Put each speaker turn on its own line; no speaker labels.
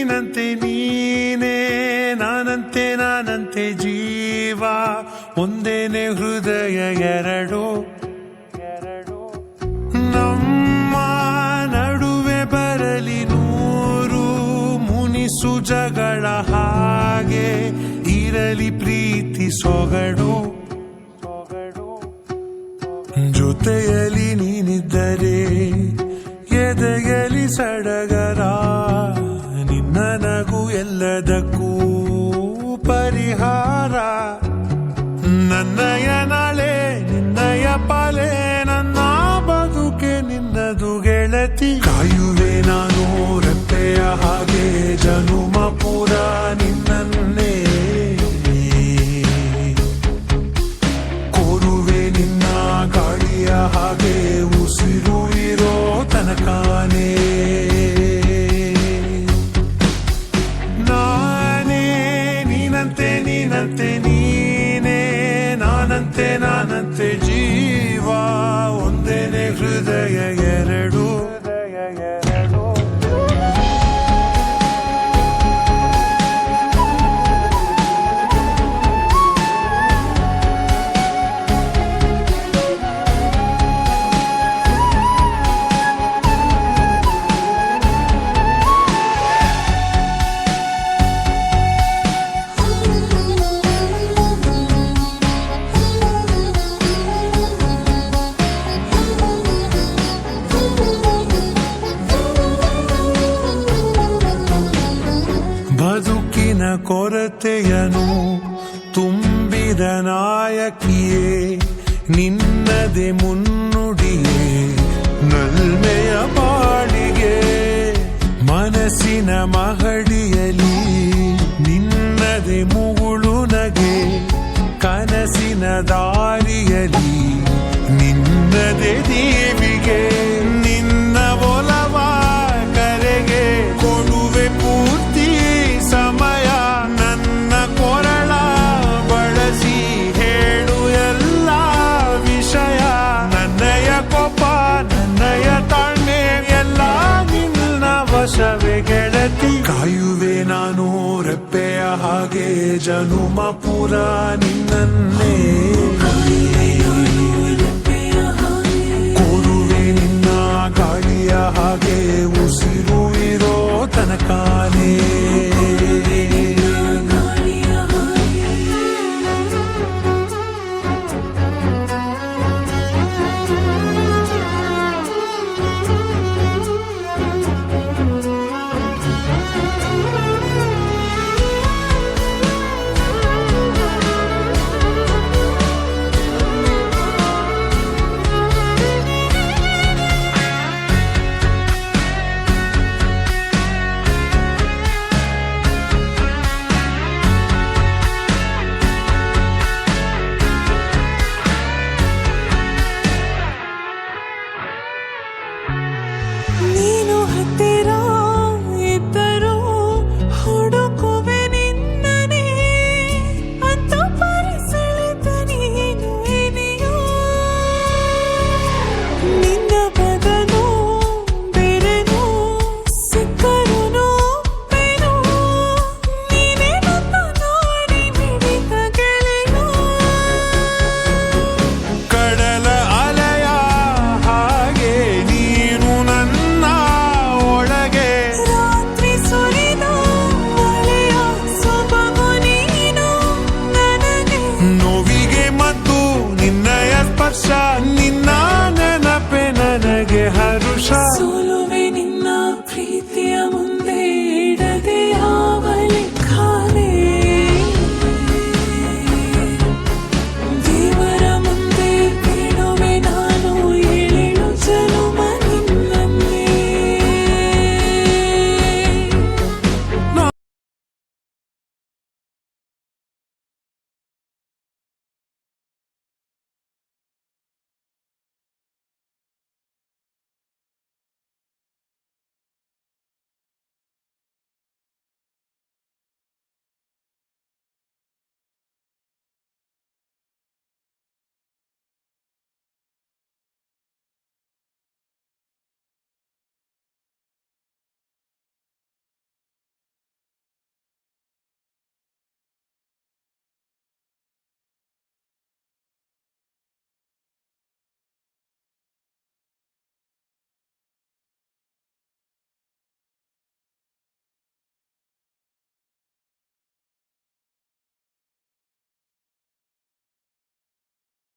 ನೀನಂತೆ ನೀನೇ ನಾನಂತೆ ನಾನಂತೆ ಜೀವ ಒಂದೇನೆ ಹೃದಯ ಎರಡು ನಮ್ಮ ನಡುವೆ ಬರಲಿ ನೂರು ಮುನಿಸು ಜಗಳ ಹಾಗೆ ಇರಲಿ ಪ್ರೀತಿ ಸೊಗಡು ಜೊತೆಯಲ್ಲಿ ನೀನಿದ್ದರೆ ಎದೆಯಲಿ ಸಡಗರ ನಿನ್ನ ನಗು ಎಲ್ಲದಕ್ಕೂ ಪರಿಹಾರ ನನ್ನಯ ನಾಳೆ ನಿನ್ನಯ ಪಾಲೆ ನನ್ನ ಬದುಕೆ ನಿನ್ನದು ಗೆಳತಿ ಕಾಯುವೆ ನಾನು ರೆಪ್ಪೆಯ ಹಾಗೆ ಜನುಮ ಪೂರ ನಿನ್ನನ್ನೇ ಕೋರುವೆ ನಿನ್ನ ಗಾಳಿಯ ಹಾಗೆ ಉಸಿರು ಇರೋ ತನಕಾನೇ ನಾನೇ ನೀನಂತೆ ನೀನಂತೆ ನೀನೇ ನಾನಂತೆ ನಾನಂತೆ ಜೀವ ಒಂದೇನೆ ಹೃದಯ ಎರಡು ಬದುಕಿನ ಕೊರತೆಯನು ತುಂಬಿದ ನಾಯಕಿಯೇ ನಿನ್ನದೆ ಮುನ್ನುಡಿಯೇ ನಲ್ಮೆಯ ಬಾಳಿಗೆ ಮನಸ್ಸಿನ ಮಹಡಿಯಲಿ ನಿನ್ನದೆ ಮುಗುಳು ನಗೆ ಕನಸಿನ ದಾರಿಯಲಿ ನಿನ್ನದೆ ದೇವಿಗೆ ನಿನ್ನ ಒಲವ ಕರೆಗೆ ಕೊಡುವೆ ಪೂರ್ತಿ ಸಮಯ ನನ್ನ ಕೊರಳ ಬಳಸಿ ಹೇಳು ಎಲ್ಲ ವಿಷಯ ನನ್ನಯ ಕೋಪ ನನ್ನಯ ತಾಳ್ಮೆ ಎಲ್ಲ ನಿನ್ನ ವಶವೇ ಗೆಳತಿ ಕಾಯುವೆ ನಾನು ರೆಪ್ಪೆಯ ಹಾಗೆ ಜನುಮ ಪೂರ ನಿನ್ನನ್ನೇ ಕೋರುವೆ ನಿನ್ನ ಗಾಳಿಯ ಹಾಗೆ ಉಸಿರು ಇರೋ ತನಕಾನೇ ನೋವಿಗೆ ಮತ್ತು ನಿನ್ನಯ ಸ್ಪರ್ಶ